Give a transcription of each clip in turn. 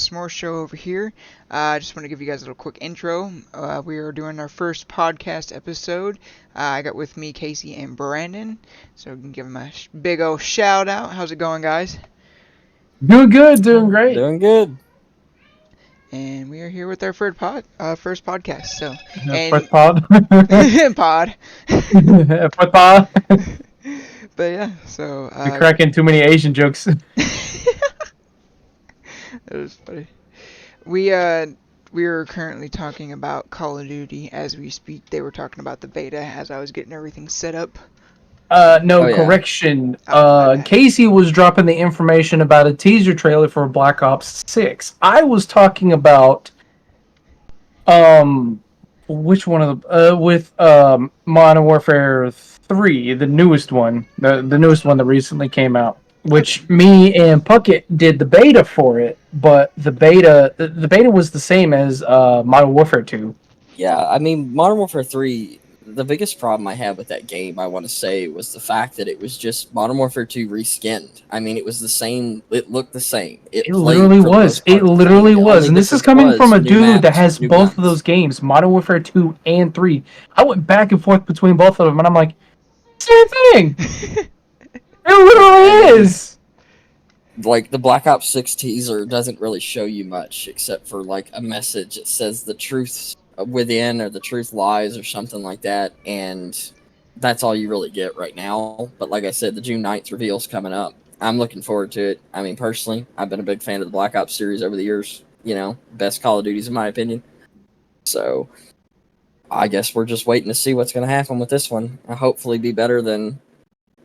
Smores show over here. I just want to give you guys a little quick intro. We are doing our first podcast episode. I got with me Casey and Brandon, so we can give them a big old shout out. How's it going, guys? Doing good, doing great. Doing good. And we are here with our first podcast. So, Foot and pod. pod. Foot pod. But yeah, so You're cracking too many Asian jokes. That was funny. We are currently talking about Call of Duty as we speak. They were talking about the beta as I was getting everything set up. No, Oh, yeah. correction. Oh, my bad. Casey was dropping the information about a teaser trailer for Black Ops 6. I was talking about which one of the with Modern Warfare 3, the newest one, the newest one that recently came out. Which me and Puckett did the beta for it, but the beta was the same as Modern Warfare 2. Yeah, I mean, Modern Warfare 3, the biggest problem I had with that game, I want to say, was the fact that it was just Modern Warfare 2 reskinned. I mean, it was the same, it looked the same. It literally was. It literally was. And this is coming from a dude that has both of those games, Modern Warfare 2 and 3. I went back and forth between both of them, and I'm like, same thing! It literally is! Like, the Black Ops 6 teaser doesn't really show you much, except for, like, a message that says the truth within, or the truth lies, or something like that, and that's all you really get right now. But like I said, the June 9th reveal's coming up. I'm looking forward to it. I mean, personally, I've been a big fan of the Black Ops series over the years. You know, best Call of Duties in my opinion. So, I guess we're just waiting to see what's going to happen with this one. I'll hopefully be better than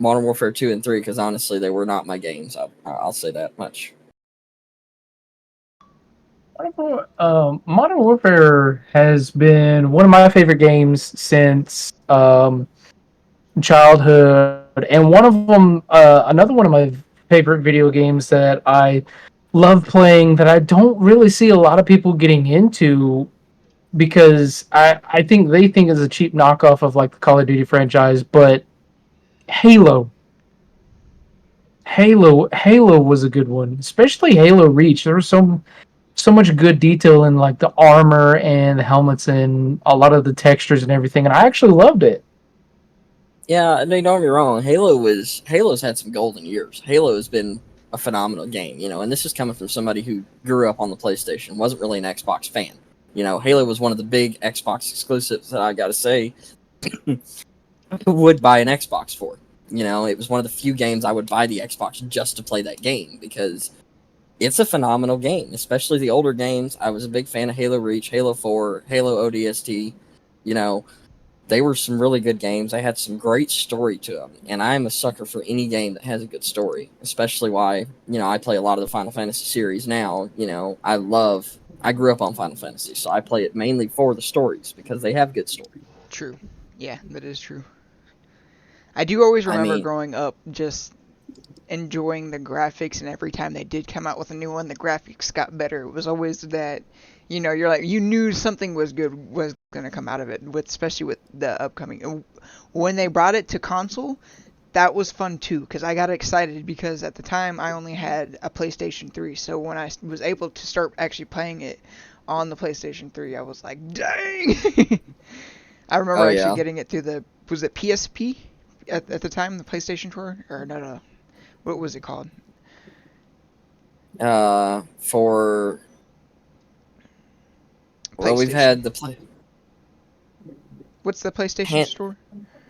Modern Warfare 2 and 3, because honestly, they were not my games. I'll say that much. Modern Warfare has been one of my favorite games since childhood, and one of them, another one of my favorite video games that I love playing that I don't really see a lot of people getting into because I think they think it's a cheap knockoff of like the Call of Duty franchise, but Halo. Halo was a good one, especially Halo Reach. There was so much good detail in like the armor and the helmets and a lot of the textures and everything, and I actually loved it. Yeah, I mean, don't get me wrong. Halo's had some golden years. Halo has been a phenomenal game, you know, and this is coming from somebody who grew up on the PlayStation, wasn't really an Xbox fan. You know, Halo was one of the big Xbox exclusives that I gotta say would buy an Xbox for. You know, it was one of the few games I would buy the Xbox just to play that game, because it's a phenomenal game, especially the older games. I was a big fan of Halo Reach, Halo 4, Halo ODST. You know, they were some really good games. They had some great story to them, and I'm a sucker for any game that has a good story, especially why, you know, I play a lot of the Final Fantasy series now. You know, I grew up on Final Fantasy, so I play it mainly for the stories, because they have good story. True. Yeah, that is true. I do always I remember mean, growing up just enjoying the graphics, and every time they did come out with a new one, the graphics got better. It was always that, you're like, you knew something was good was going to come out of it, especially with the upcoming. When they brought it to console, that was fun too, because I got excited because at the time I only had a PlayStation 3, so when I was able to start actually playing it on the PlayStation 3, I was like, dang! I remember actually getting it through was it PSP at the time, the PlayStation Store? Or no. What was it called? for well, we've PlayStation. had the play. What's the PlayStation Pan- Store?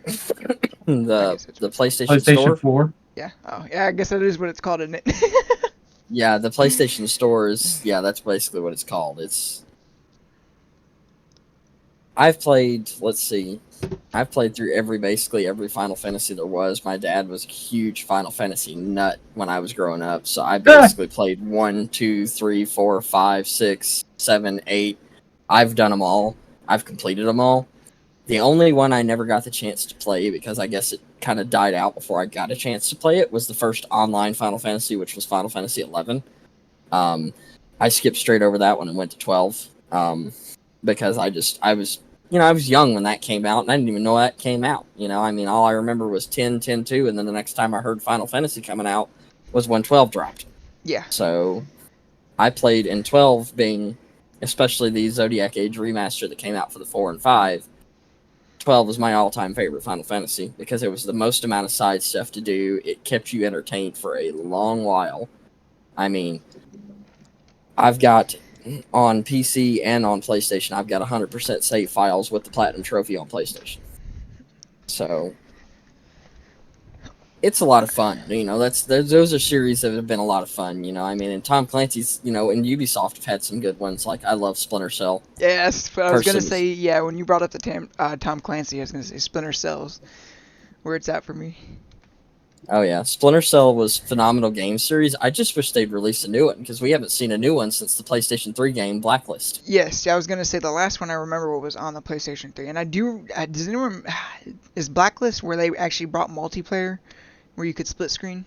the PlayStation PlayStation Store. 4. Yeah. Oh, yeah. I guess that is what it's called, isn't it? Yeah, the PlayStation Store is, yeah, that's basically what it's called. I've played, let's see, I've played through basically every Final Fantasy there was. My dad was a huge Final Fantasy nut when I was growing up, so I basically played 1, 2, 3, 4, 5, 6, 7, 8. I've done them all. I've completed them all. The only one I never got the chance to play, because I guess it kind of died out before I got a chance to play it, was the first online Final Fantasy, which was Final Fantasy 11. I skipped straight over that one and went to 12, because I was young when that came out, and I didn't even know that came out. You know, I mean, all I remember was 10, 10, 2, and then the next time I heard Final Fantasy coming out was when 12 dropped. Yeah. So, I played in 12 being, especially the Zodiac Age remaster that came out for the 4 and 5. 12 was my all-time favorite Final Fantasy because it was the most amount of side stuff to do. It kept you entertained for a long while. I mean, I've got on PC and on PlayStation, I've got 100% save files with the Platinum Trophy on PlayStation. So it's a lot of fun. Those are series that have been a lot of fun. I mean, and Tom Clancy's, and Ubisoft have had some good ones. Like I love Splinter Cell. Yes, but I was gonna Personally, say, yeah, when you brought up the Tom Clancy, I was gonna say Splinter Cells, where it's at for me. oh yeah, Splinter Cell was phenomenal game series. I just wish they'd release a new one because we haven't seen a new one since the PlayStation 3 game Blacklist. Yes, I was gonna say the last one I remember what was on the PlayStation 3, and I do. Does anyone is Blacklist where they actually brought multiplayer, where you could split screen?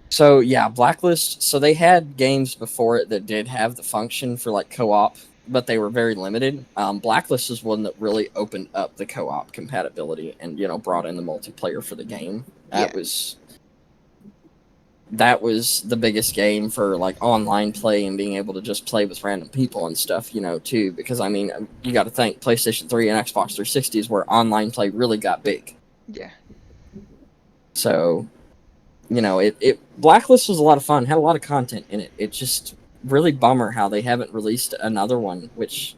So yeah, Blacklist. So they had games before it that did have the function for like co-op, but they were very limited. Blacklist is one that really opened up the co-op compatibility and brought in the multiplayer for the game. Yeah, That was the biggest game for like online play and being able to just play with random people and stuff, too. Because I mean, you got to think PlayStation 3 and Xbox 360 is where online play really got big. yeah. So it Blacklist was a lot of fun, had a lot of content in it. It's just really bummer how they haven't released another one, which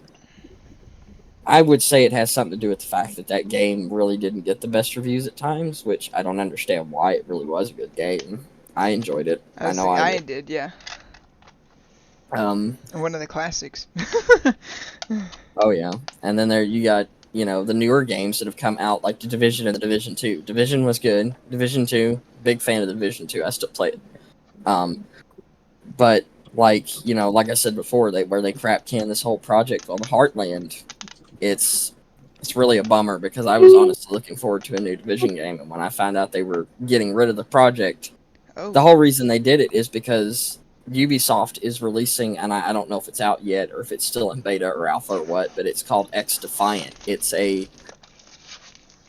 I would say it has something to do with the fact that that game really didn't get the best reviews at times, which I don't understand why. It really was a good game. I enjoyed it. I I was know thinking, I I did. did, yeah. Um, One of the classics. oh yeah, and then there you got the newer games that have come out like the Division and the Division 2. Division was good. Division 2, big fan of the Division 2. I still play it. Um, but like I said before, they crap can this whole project called Heartland. It's really a bummer because I was honestly looking forward to a new Division game, and when I found out they were getting rid of the project, the Oh, whole reason they did it is because Ubisoft is releasing, and I don't know if it's out yet or if it's still in beta or alpha or what, but it's called X Defiant. It's a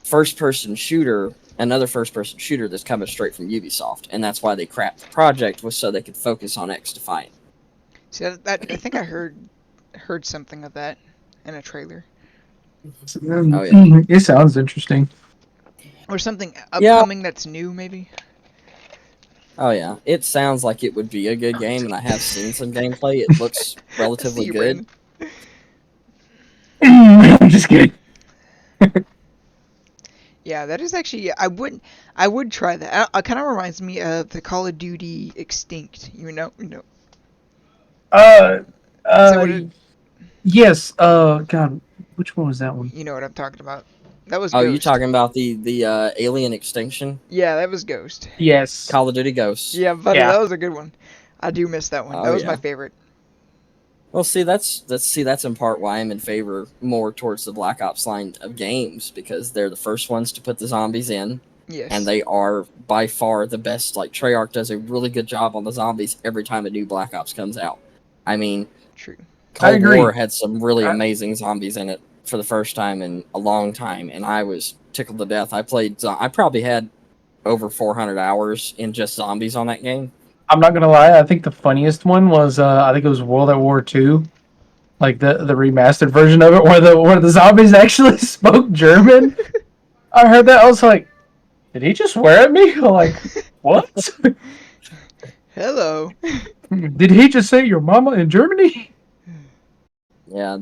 first-person shooter, another first-person shooter that's coming straight from Ubisoft, and that's why they crapped the project was so they could focus on X Defiant. see that I think I heard something of that in a trailer Oh yeah, It sounds interesting. or something yeah. upcoming that's new, maybe. Oh yeah, it sounds like it would be a good game, and I have seen some gameplay. It looks I see relatively you, good. Brandon. I'm just kidding. Yeah, that is actually. I would try that. It kind of reminds me of the Call of Duty Extinct. Uh, Is that uh, what it? yes. God, which one was that one? You know what I'm talking about. That was Oh, you Ghost. talking about the Alien Extinction, Yeah, that was Ghost. Yes. Call of Duty Ghosts? Yeah, buddy, Yeah. that was a good one. I do miss that one. Oh That was my yeah. favorite. Well, see, that's in part why I'm in favor more towards the Black Ops line of games because they're the first ones to put the zombies in, and Yes, they are by far the best. Like Treyarch does a really good job on the zombies every time a new Black Ops comes out. I mean, true. I Cold War agree. had some really I, amazing zombies in it for the first time in a long time, and I was tickled to death. I probably had over 400 hours in just zombies on that game. I'm not gonna lie. I think the funniest one was I think it was World at War II, like the remastered version of it, where the zombies actually spoke German. I heard that. I was like, did he just swear at me? Like, what? Hello. Did he just say your mama in Germany? Yeah,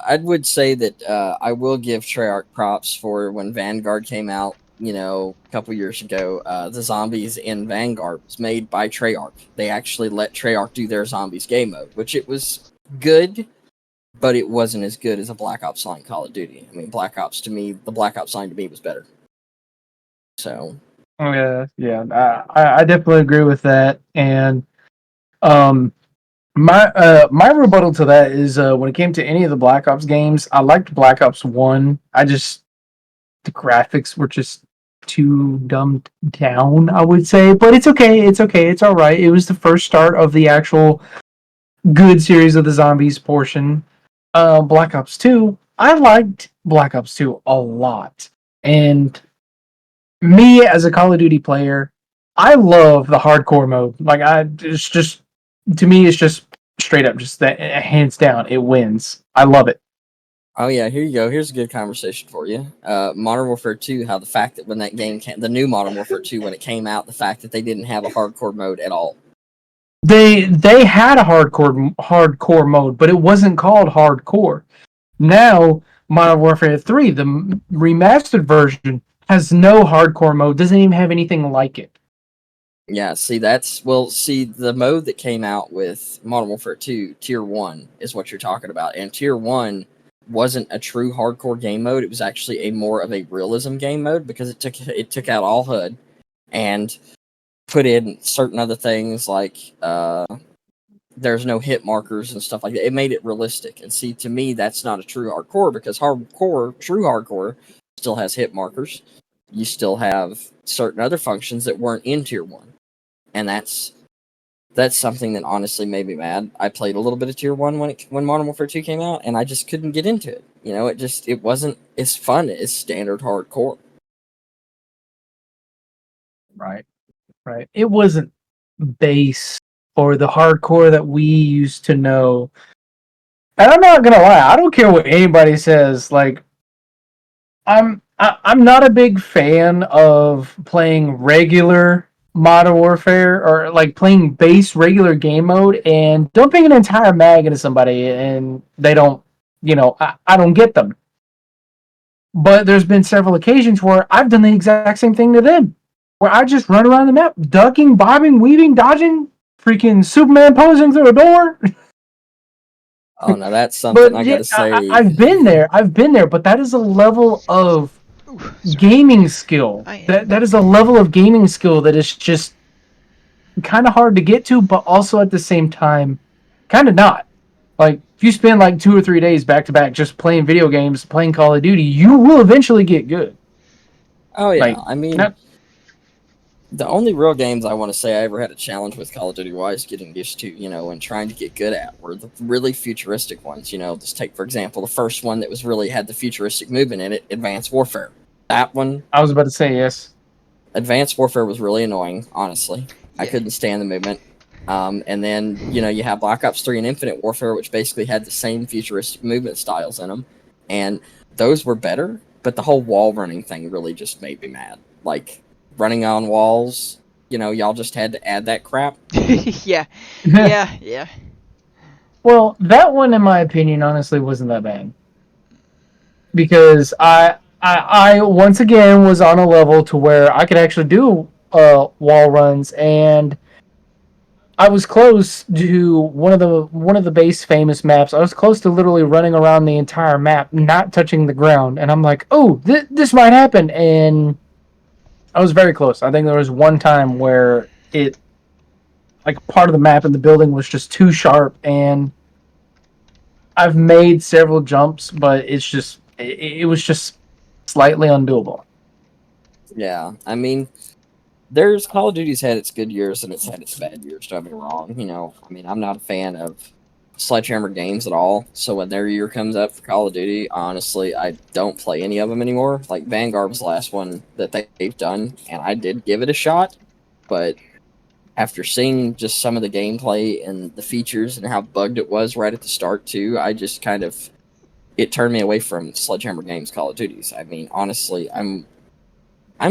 I would say that I will give Treyarch props for when Vanguard came out, a couple years ago. The zombies in Vanguard was made by Treyarch. They actually let Treyarch do their zombies game mode, which it was good, but it wasn't as good as a Black Ops line Call of Duty. I mean, the Black Ops line to me was better. So, Oh yeah, yeah. I definitely agree with that. And um, my rebuttal to that is when it came to any of the Black Ops games, I liked Black Ops One. The graphics were just too dumbed down, I would say. But it's okay. It's okay. It's all right. It was the first start of the actual good series of the zombies portion. Black Ops Two. I liked Black Ops Two a lot, and me as a Call of Duty player. I love the hardcore mode. Like it's just to me, it's just straight up, just that hands down, it wins. I love it. Oh yeah, here you go. Here's a good conversation for you. Modern Warfare 2, how the fact that when that game came, the new Modern Warfare 2, when it came out, the fact that they didn't have a hardcore mode at all. They had a hardcore mode, but it wasn't called hardcore. Now, Modern Warfare 3, the remastered version, has no hardcore mode. Doesn't even have anything like it. Yeah, see, see, the mode that came out with Modern Warfare 2, Tier 1, is what you're talking about. And Tier 1 wasn't a true hardcore game mode. It was actually a more of a realism game mode because it took out all HUD and put in certain other things like there's no hit markers and stuff like that. It made it realistic. And see, to me, that's not a true hardcore because true hardcore, still has hit markers. You still have certain other functions that weren't in Tier 1. And that's something that honestly made me mad. I played a little bit of Tier 1 when Modern Warfare 2 came out, and I just couldn't get into it. You know, it wasn't as fun as standard hardcore. Right. Right. It wasn't base or the hardcore that we used to know. And I'm not gonna lie, I don't care what anybody says. Like, I'm not a big fan of playing regular Modern Warfare or like playing base regular game mode and dumping an entire mag into somebody and they don't, I don't get them. But there's been several occasions where I've done the exact same thing to them, where I just run around the map, ducking, bobbing, weaving, dodging, freaking Superman posing through a door. Oh no, that's something But I yeah, gotta say. I've been there. I've been there. But that is a level of Ooh, sorry. gaming skill. I am That is back. a level of gaming skill that is just kind of hard to get to, but also at the same time, kind of not. Like if you spend like 2 or 3 days back to back just playing video games, playing Call of Duty, you will eventually get good. Oh yeah, Like I mean, not the only real games I want to say I ever had a challenge with Call of Duty wise getting used to, and trying to get good at were the really futuristic ones. Just take for example the first one that was really had the futuristic movement in it, Advanced Warfare. That one, I was about to say yes. Advanced Warfare was really annoying. Honestly, I Yeah. couldn't stand the movement. And then you have Black Ops 3 and Infinite Warfare, which basically had the same futuristic movement styles in them, and those were better. But the whole wall running thing really just made me mad. Like running on walls, y'all just had to add that crap. Yeah. Yeah. Yeah. Well, that one, in my opinion, honestly, wasn't that bad because I once again was on a level to where I could actually do wall runs, and I was close to one of the base famous maps. I was close to literally running around the entire map, not touching the ground, and I'm like, oh, this might happen, and I was very close. I think there was one time where it like part of the map in the building was just too sharp, and I've made several jumps, but it was just slightly undoable. Yeah, I mean, there's Call of Duty's had its good years and it's had its bad years. Don't get me wrong. I mean, I'm not a fan of Sledgehammer games at all. So when their year comes up for Call of Duty, honestly, I don't play any of them anymore. Like Vanguard was the last one that they've done, and I did give it a shot, but after seeing just some of the gameplay and the features and how bugged it was right at the start too, I just kind of it turned me away from Sledgehammer Games Call of Duties. I mean, honestly, I'm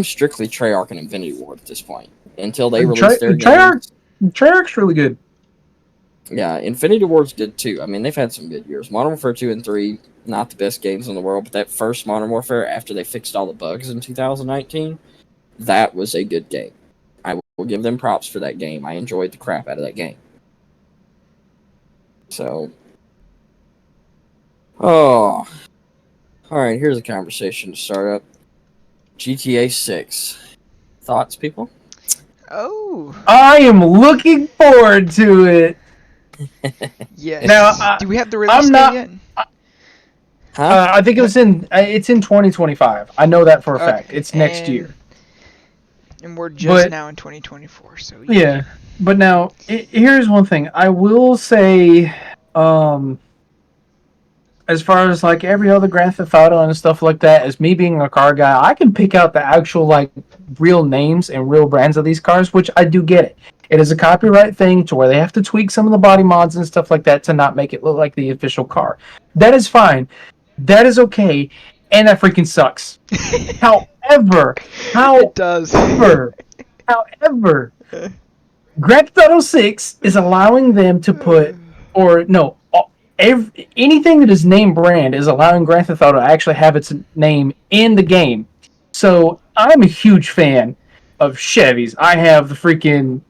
strictly Treyarch and Infinity Ward at this point. Until they release their Treyarch, games. Treyarch's really good. Yeah, Infinity Ward's good too. I mean, they've had some good years. Modern Warfare 2 and 3, not the best games in the world, but that first Modern Warfare, after they fixed all the bugs in 2019, that was a good game. I will give them props for that game. I enjoyed the crap out of that game. So, oh, all right, here's a conversation to start up. GTA 6. Thoughts, people? Oh. I am looking forward to it. Now, Yes. Do we have the release I'm date not. yet? Huh? I think it's in 2025. I know that for a fact. Okay. It's next year. And we're just But now in 2024, so yeah. yeah, but now here's one thing. I will say, um, as far as like every other Grand Theft Auto and stuff like that, as me being a car guy, I can pick out the actual like real names and real brands of these cars, which I do get it. It is a copyright thing to where they have to tweak some of the body mods and stuff like that to not make it look like the official car. That is fine. That is okay. And that freaking sucks. However, It does. however, however, Grand Theft Auto 6 is allowing them to put, or no, anything that is name brand is allowing Grand Theft Auto to actually have its name in the game. So I'm a huge fan of Chevys. I have the freaking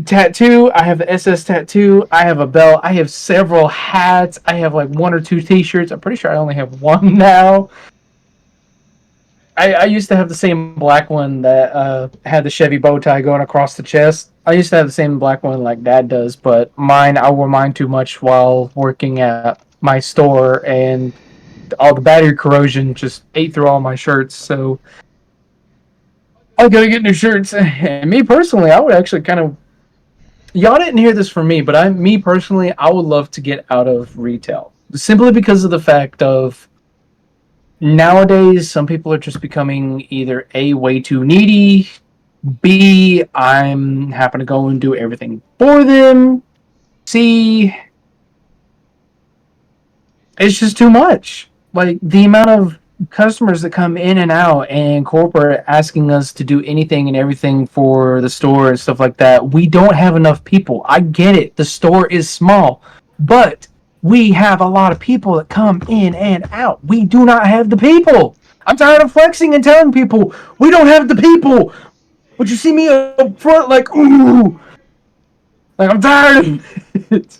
tattoo. I have the SS tattoo. I have a belt. I have several hats. I have like one or two T-shirts. I'm pretty sure I only have one now. I used to have the same black one that had the Chevy bow tie going across the chest. I used to have the same black one like Dad does, but mine, I wore mine too much while working at my store, and all the battery corrosion just ate through all my shirts. So I gotta get new shirts. And me personally, I would actually kind of. Y'all didn't hear this from me, but me personally, I would love to get out of retail simply because of the fact of nowadays, some people are just becoming either A, way too needy, B, I'm having to go and do everything for them, C, it's just too much. Like, the amount of customers that come in and out and corporate asking us to do anything and everything for the store and stuff like that, we don't have enough people. I get it. The store is small, but we have a lot of people that come in and out. We do not have the people. I'm tired of flexing and telling people we don't have the people. But you see me up front like, ooh, like I'm tired of it.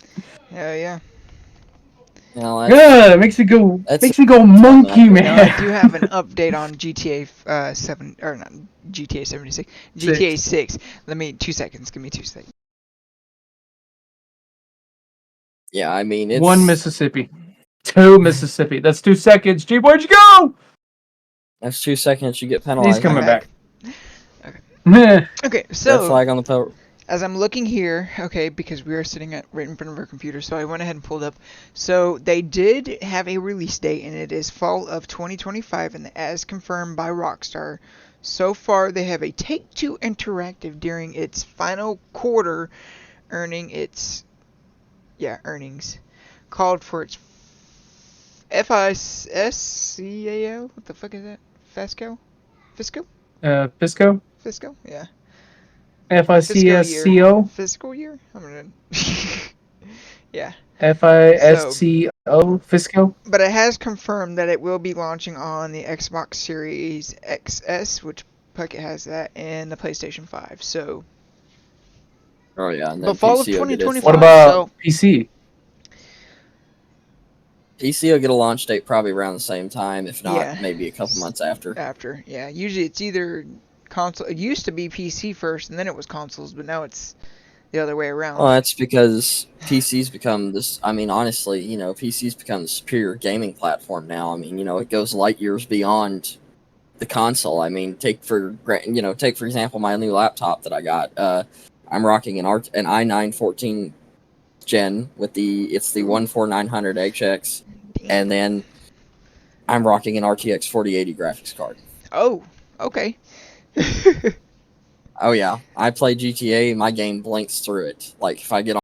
Yeah, yeah. You know, Yeah, it makes me go monkey Now I man. do have an update on GTA 7 or not GTA 76, GTA 6. Let me 2 seconds. Give me 2 seconds. yeah, I mean, One Mississippi. Two Mississippi. That's 2 seconds. Jeep, where'd you go? that's 2 seconds. You get He's penalized. I'm coming Man. back. back. Okay, Red so flag on the power. as I'm looking here, okay, because we are sitting right in front of our computer, so I went ahead and pulled up. So they did have a release date, and it is fall of 2025, and as confirmed by Rockstar. So far, they have a Take-Two Interactive during its final quarter, earning its earnings, called for its FISCAL. What the fuck is that? Fasco? Fisco? Fisco? Fisco? Yeah. Fiscal year. Fisco? Fiscal year? I'm gonna. Yeah. So, Fisco? Fisco? but it has confirmed that it will be launching on the Xbox Series XS, which Puckett has that, and the PlayStation 5. So, Oh yeah, and but then fall of PC will get its What 2025. launch. about So, PC? PC will get a launch date probably around the same time, if not yeah. maybe a couple months after. After, yeah. Usually it's either console. It used to be PC first, and then it was consoles, but now it's the other way Well, around. that's because PC's become this. I mean, honestly, PC's become the superior gaming platform now. I mean, it goes light years beyond the console. I mean, take for example my new laptop that I got. I'm rocking an i9 14 gen with the 14900 HX, and Damn. then I'm rocking an RTX 4080 graphics card. Oh, okay. Oh yeah, I play GTA. My game blinks through it. Like if I get